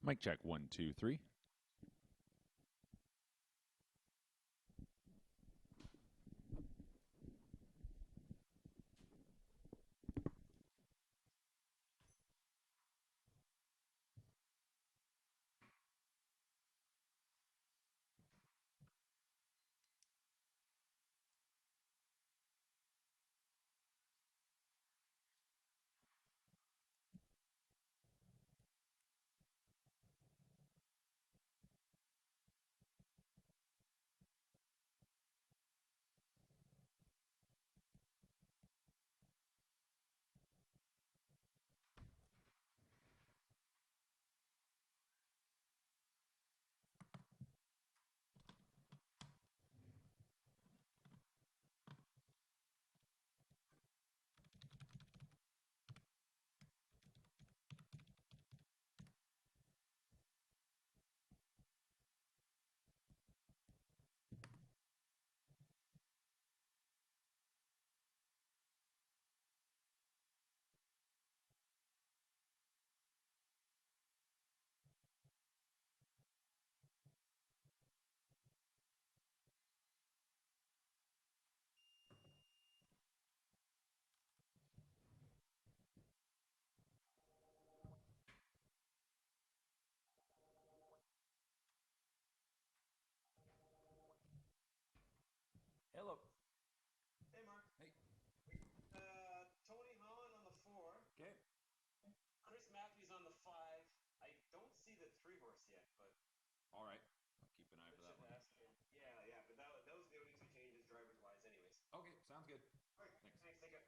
Mic check 1, 2, 3. Hello. Hey, Mark. Hey. Tony Holland on the 4. Okay. Chris Matthews on the 5. I don't see the 3 horse yet, but All right. I'll keep an eye that for that should one. ask him. Yeah, but those are the only 2 changes drivers wise, anyways. Okay, sounds good. All right, Thanks. thanks. Take care.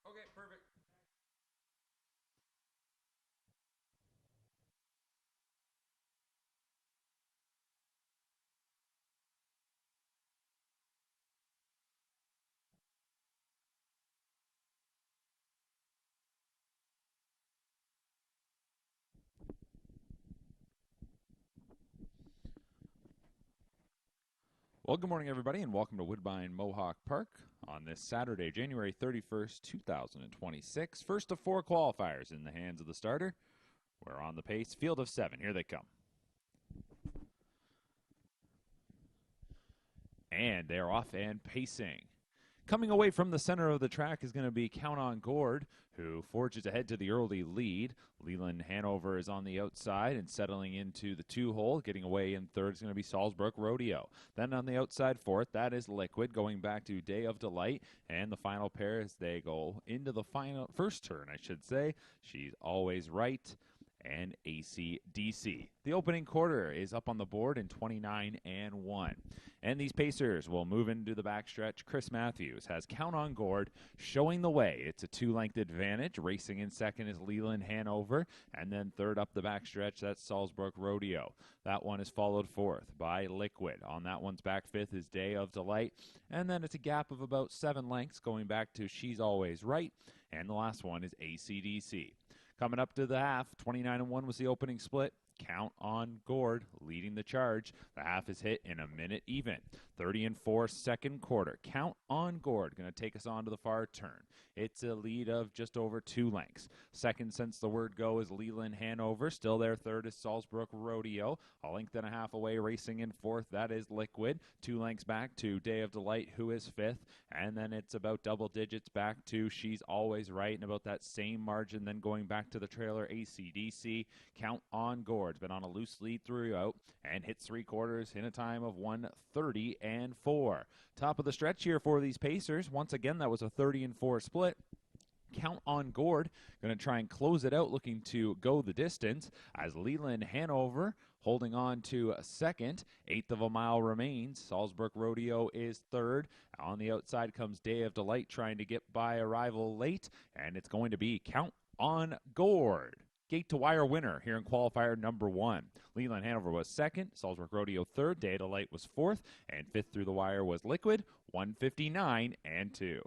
Okay, perfect. Well, good morning, everybody, and welcome to Woodbine Mohawk Park on this Saturday, January 31st, 2026. First of 4 qualifiers in the hands of the starter. We're on the pace. Field of 7. Here they come. And they're off and pacing. Coming away from the center of the track is going to be Count on Gord, who forges ahead to the early lead. Leland Hanover is on the outside and settling into the 2-hole. Getting away in third is going to be Salzbrook Rodeo. Then on the outside fourth, that is Liquid, going back to Day of Delight. And the final pair as they go into the first turn, I should say. She's always right. And AC/DC. The opening quarter is up on the board in 29 and 1. And these Pacers will move into the backstretch. Chris Matthews has Count on Gord showing the way. It's a 2-length advantage. Racing in second is Leland Hanover. And then third up the backstretch, that's Salzbrook Rodeo. That one is followed fourth by Liquid. On that one's back fifth is Day of Delight. And then it's a gap of about 7 lengths going back to She's Always Right. And the last one is AC/DC. Coming up to the half, 29 and 1 was the opening split. Count on Gord leading the charge. The half is hit in a minute even. 30 and 4 second quarter. Count on Gord going to take us on to the far turn. It's a lead of just over 2 lengths. Second since the word go is Leland Hanover. Still there third is Salzbrook Rodeo. A length and a half away racing in fourth. That is Liquid. 2 lengths back to Day of Delight, who is fifth. And then it's about double digits back to She's Always Right, and about that same margin then going back to the trailer AC/DC. Count on Gord. Been on a loose lead throughout and hits 3/4 in a time of 1:30 and 4. Top of the stretch here for these Pacers. Once again, that was a 30 and 4 split. Count on Gord. Going to try and close it out, looking to go the distance as Leland Hanover holding on to second. Eighth of a mile remains. Salzburg Rodeo is third. On the outside comes Day of Delight trying to get by a rival late, and it's going to be Count on Gord. Gate to wire winner here in qualifier number 1. Leland Hanover was second, Salzburg Rodeo third, Day of Delight was fourth, and fifth through the wire was Liquid, 159 and 2.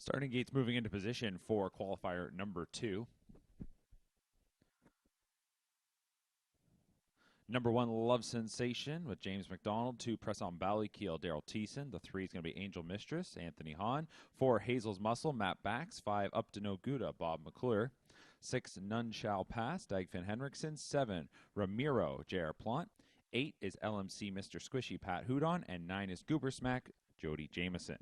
Starting gates moving into position for qualifier number 2. Number 1, Love Sensation with James McDonald. 2, Press on Ballykiel, Daryl Thiessen. The 3 is going to be Angel Mistress, Anthony Hahn. 4, Hazel's Muscle, Matt Bax. 5, Up to No Gouda, Bob McClure. 6, None Shall Pass, Dagfinn Henriksen. 7, Ramiro, J.R. Plant. 8 is LMC Mr. Squishy, Pat Hudon. And 9 is Goober Smack, Jody Jameson.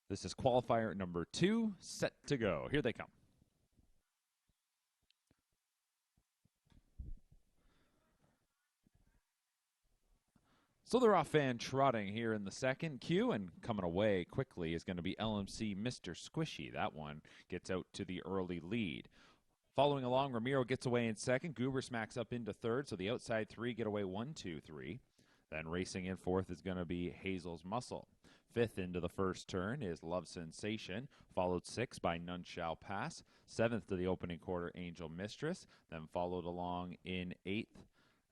This is qualifier number 2, set to go. Here they come. So they're off and trotting here in the second queue, and coming away quickly is going to be LMC Mr. Squishy. That one gets out to the early lead. Following along, Ramiro gets away in second. Goober smacks up into third, so the outside 3 get away 1, 2, 3. Then racing in fourth is going to be Hazel's Muscle. Fifth into the first turn is Love Sensation, followed 6 by None Shall Pass. 7th to the opening quarter, Angel Mistress, then followed along in 8th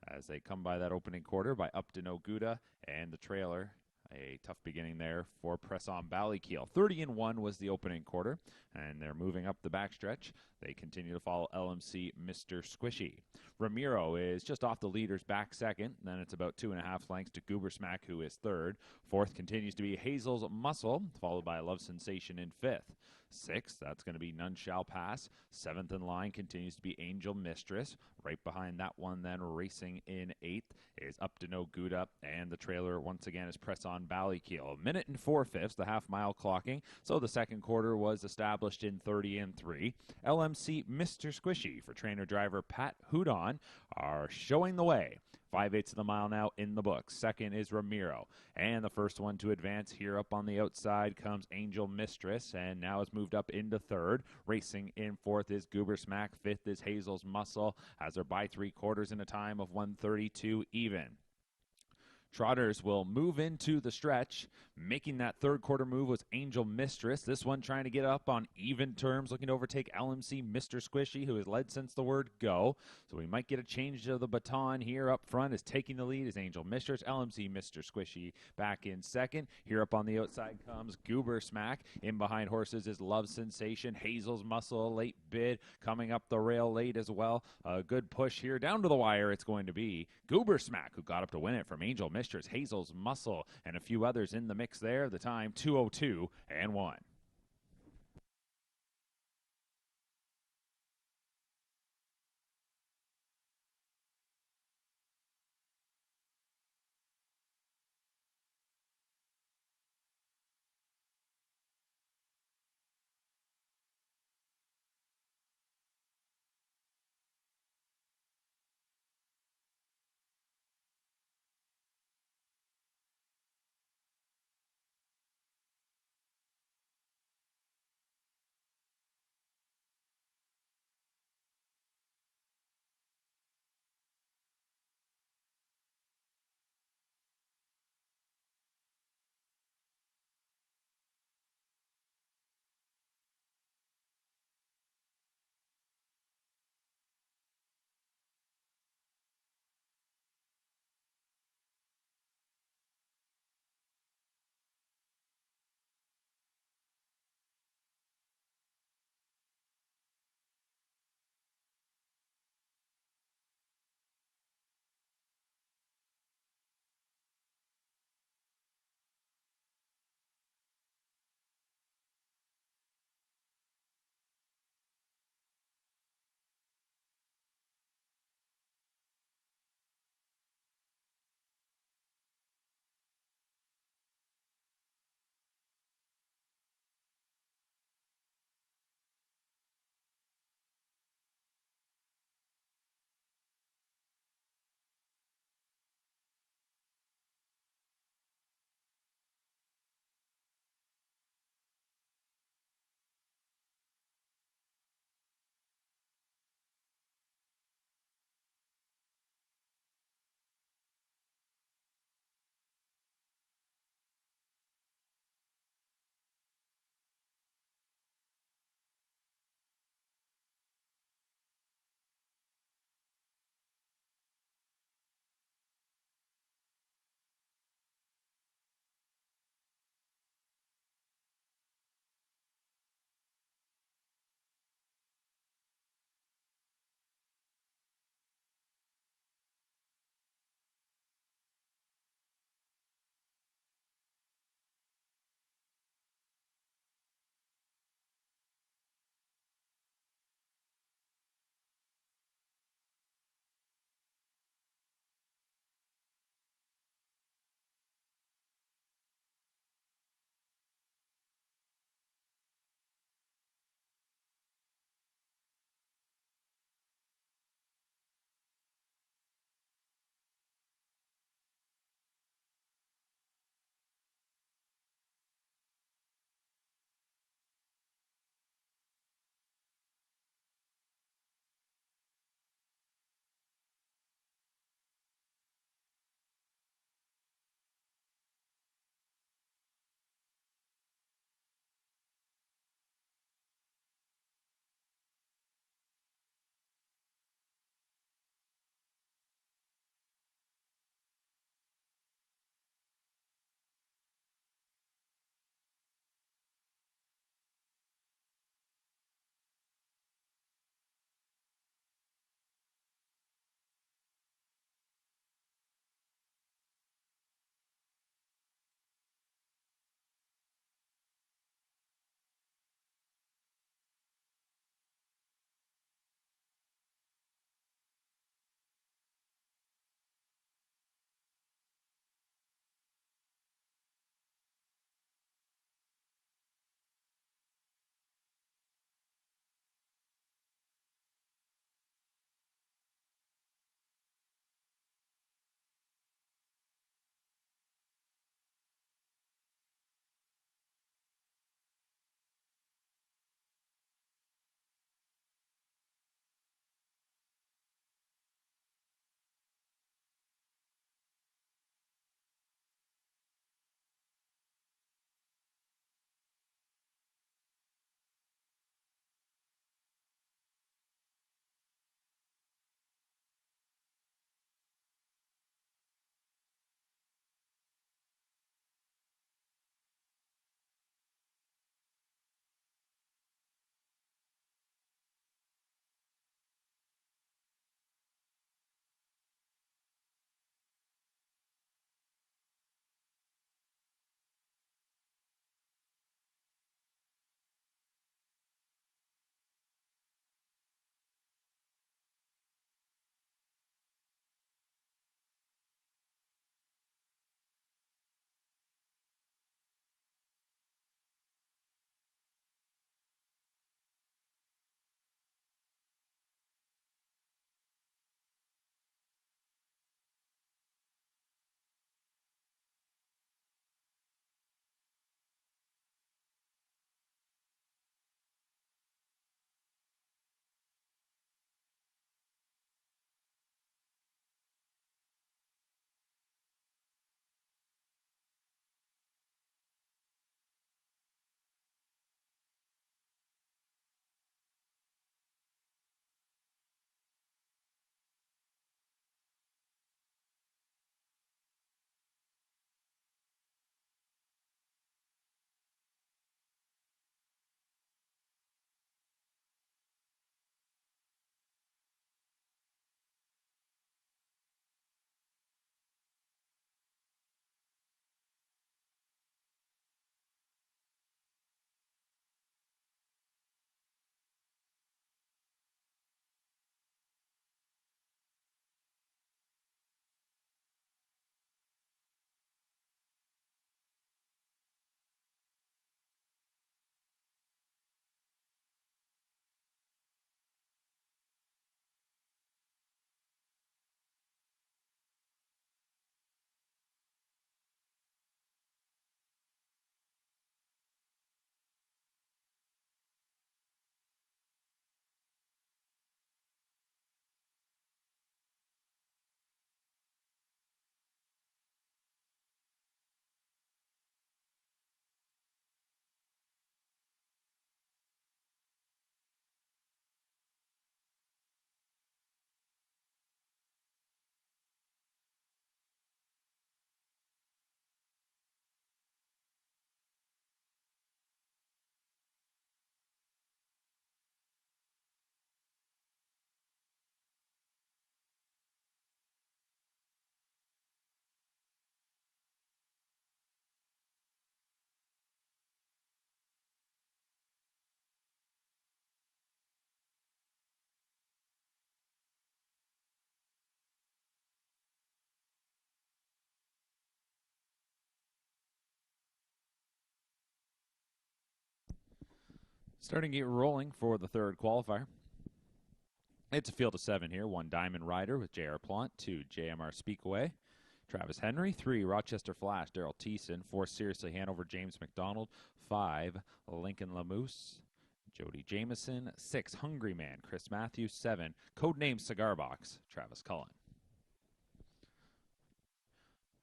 as they come by that opening quarter by Up to No Gouda and the trailer. A tough beginning there for Press on Ballykiel. 30-1 was the opening quarter, and they're moving up the backstretch. They continue to follow LMC Mr. Squishy. Ramiro is just off the leader's back second. Then it's about 2.5 lengths to Goober Smack, who is third. Fourth continues to be Hazel's Muscle, followed by Love Sensation in fifth. Sixth, that's going to be None Shall Pass. Seventh in line continues to be Angel Mistress. Right behind that one, then racing in eighth is Up to No Gouda, and the trailer once again is Press on Ballykiel. A minute and 4/5, the half-mile clocking. So the second quarter was established in 30-3. LMC Mr. Squishy for trainer-driver Pat Hudon are showing the way. 5/8 of the mile now in the books. Second is Ramiro. And the first one to advance here up on the outside comes Angel Mistress, and now has moved up into third. Racing in fourth is Goober Smack. Fifth is Hazel's Muscle, as they're by 3/4 in a time of 1:32 even. Trotters will move into the stretch. Making that third quarter move was Angel Mistress. This one trying to get up on even terms, looking to overtake LMC Mr. Squishy, who has led since the word go. So we might get a change of the baton here up front. Is taking the lead is Angel Mistress. LMC Mr. Squishy back in second. Here up on the outside comes Goober Smack. In behind horses is Love Sensation. Hazel's Muscle, a late bid. Coming up the rail late as well. A good push here. Down to the wire it's going to be Goober Smack, who got up to win it from Angel Mistress, Hazel's Muscle, and a few others in the mix there. The time 2:02-1. Starting to get rolling for the third qualifier. It's a field of 7 here. 1 Diamond Rider with J.R. Plant, 2 JMR Speakaway, Travis Henry, 3 Rochester Flash, Daryl Thiessen, 4 Seriously Hanover, James McDonald, 5 Lincoln Lamoose, Jody Jameson, 6 Hungry Man, Chris Matthews, 7 Codename Cigar Box, Travis Cullen.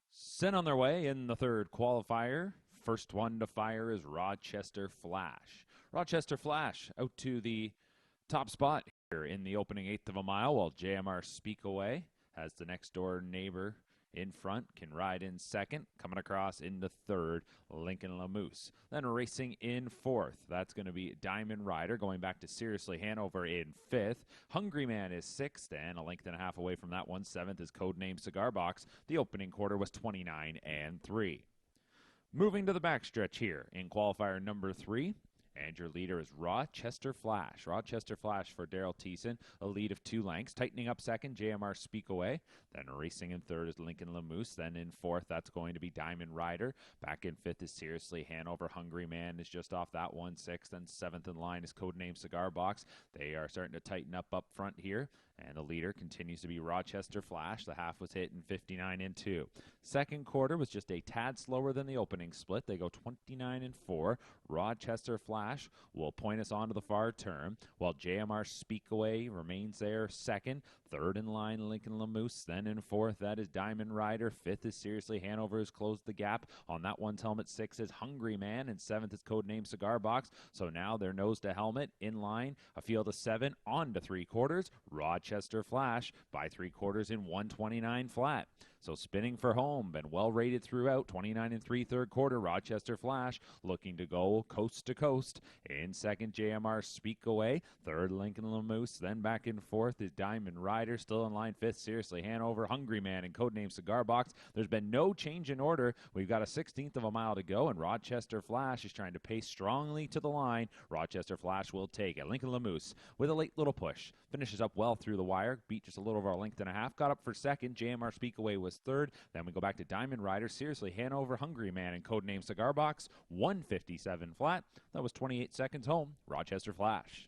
Sent on their way in the third qualifier. First one to fire is Rochester Flash. Rochester Flash out to the top spot here in the opening eighth of a mile, while JMR Speakaway has the next door neighbor in front, can ride in second, coming across into third, Lincoln Lamoose. Then racing in fourth, that's going to be Diamond Rider, going back to Seriously Hanover in fifth. Hungry Man is sixth, and a length and a half away from that one. Seventh is Codename Cigar Box. The opening quarter was 29-3. Moving to the backstretch here in qualifier number 3. And your leader is Rochester Flash. Rochester Flash for Daryl Thiessen, a lead of 2 lengths. Tightening up second, JMR Speakaway. Then racing in third is Lincoln Lamoose. Then in fourth, that's going to be Diamond Rider. Back in fifth is Seriously Hanover. Hungry Man is just off that one. Sixth and seventh in line is Codename Cigar Box. They are starting to tighten up front here. And the leader continues to be Rochester Flash. The half was hit in 59-2. Second quarter was just a tad slower than the opening split. They go 29-4. Rochester Flash will point us onto the far turn, while JMR Speakaway remains there second. Third in line, Lincoln Lamoose. Then in fourth, that is Diamond Rider. Fifth is Seriously Hanover, has closed the gap. On that one's helmet, 6 is Hungry Man, and seventh is Codename Cigar Box. So now they're nose to helmet in line. A field of 7 on to 3 quarters. Rochester Flash by 3 quarters in 129 flat. So spinning for home, been well rated throughout. 29-3 third quarter. Rochester Flash looking to go coast to coast. In second, JMR Speakaway. Third, Lincoln Lamoose. Then back in fourth is Diamond Rider. Still in line fifth, Seriously Hanover, Hungry Man, and Codename Cigar Box. There's been no change in order. We've got a 16th of a mile to go, and Rochester Flash is trying to pace strongly to the line. Rochester Flash will take it. Lincoln Lamoose with a late little push. Finishes up well through the wire. Beat just a little over a length and a half. Got up for second. JMR Speakaway was third. Then we go back to Diamond Rider, Seriously Hanover, Hungry Man, and Codename Cigar Box. 157 flat. That was 28 seconds home. Rochester Flash.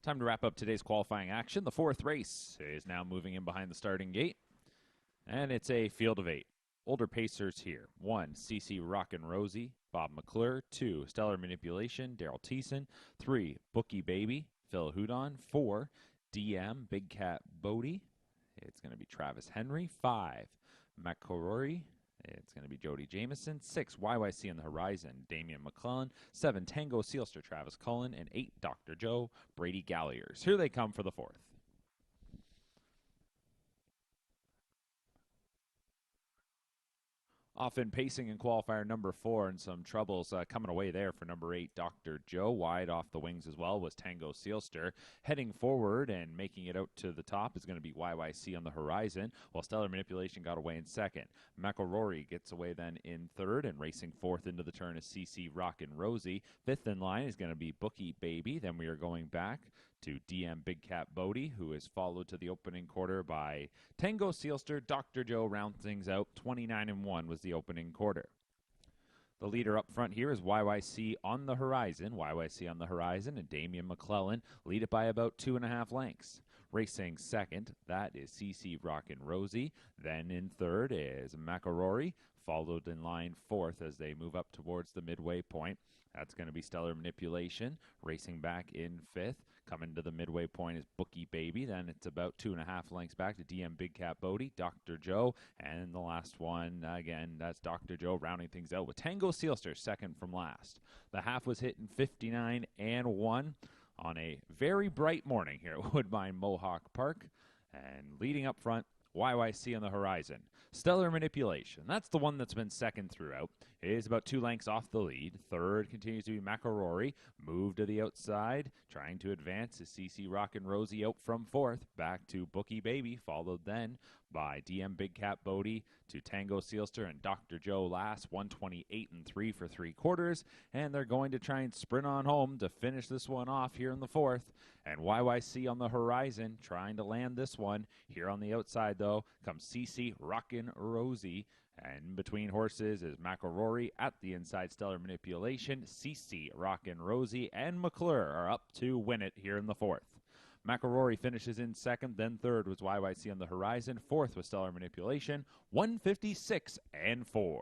Time to wrap up today's qualifying action. The fourth race is now moving in behind the starting gate, and it's a field of 8. Older pacers here. 1, CC Rockin' Rosie, Bob McClure. 2, Stellar Manipulation, Daryl Thiessen. 3, Bookie Baby, Phil Houdon. 4, DM, Big Cat Bodie. It's going to be Travis Henry. 5, Macarori. It's going to be Jody Jameson. 6, YYC on the horizon, Damian McClellan. 7, Tango Sealster, Travis Cullen. And 8, Dr. Joe, Brady Galliers. Here they come for the fourth. Off in pacing in qualifier number 4, and some troubles coming away there for number 8, Dr. Joe. Wide off the wings as well was Tango Sealster. Heading forward and making it out to the top is going to be YYC on the horizon, while Stellar Manipulation got away in second. McElroy gets away then in third, and racing fourth into the turn is CC Rockin' Rosie. Fifth in line is going to be Bookie Baby. Then we are going back to DM Big Cat Bodie, who is followed to the opening quarter by Tango Sealster. Dr. Joe rounds things out. 29-1 was the opening quarter. The leader up front here is YYC on the horizon. YYC on the horizon and Damian McClellan lead it by about 2.5 lengths. Racing second, that is CC Rockin' Rosie. Then in third is McElroy, followed in line fourth as they move up towards the midway point. That's going to be Stellar Manipulation. Racing back in fifth. Coming to the midway point is Bookie Baby. Then it's about 2.5 lengths back to DM Big Cat Bodie, Dr. Joe. And the last one, again, that's Dr. Joe rounding things out with Tango Sealster second from last. The half was hit in 59-1 on a very bright morning here at Woodbine Mohawk Park. And leading up front, YYC on the horizon. Stellar Manipulation, that's the one that's been second throughout. It is about 2 lengths off the lead. Third continues to be McElroy. Move to the outside, trying to advance is CC Rockin' Rosie out from fourth. Back to Bookie Baby, followed then by DM Big Cat Bodie to Tango Sealster and Dr. Joe last. 128-3 for 3/4. And they're going to try and sprint on home to finish this one off here in the fourth. And YYC on the horizon trying to land this one. Here on the outside, though, comes CC Rockin' Rosie. And between horses is McElroy at the inside. Stellar Manipulation, CC Rockin' Rosie, and McClure are up to win it here in the fourth. McElroy finishes in second, then third was YYC on the horizon. Fourth was Stellar Manipulation, 156-4.